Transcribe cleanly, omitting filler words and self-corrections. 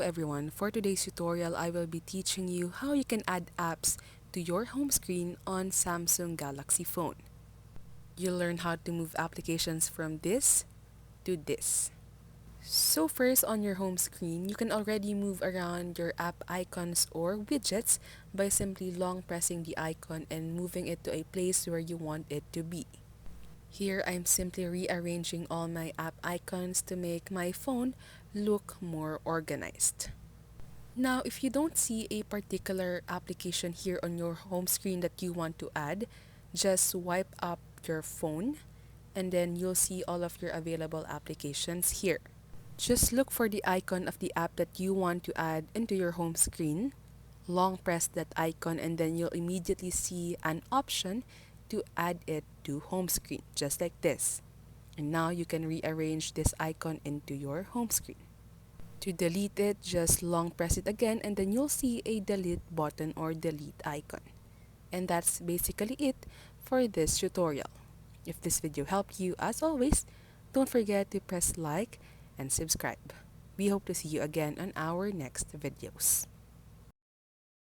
everyone, for today's tutorial I will be teaching you how you can add apps to your home screen on Samsung Galaxy phone. You'll learn how to move applications from this to this. So first, on your home screen, you can already move around your app icons or widgets by simply long pressing the icon and moving it to a place where you want it to be. Here, I'm simply rearranging all my app icons to make my phone look more organized. Now, if you don't see a particular application here on your home screen that you want to add, just swipe up your phone and then you'll see all of your available applications here. Just look for the icon of the app that you want to add into your home screen. Long press that icon and then you'll immediately see an option to add it to home screen, just like this. And now you can rearrange this icon into your home screen. To delete it, just long press it again and then you'll see a delete button or delete icon. And that's basically it for this tutorial. If this video helped you, as always, don't forget to press like and subscribe. We hope to see you again on our next videos.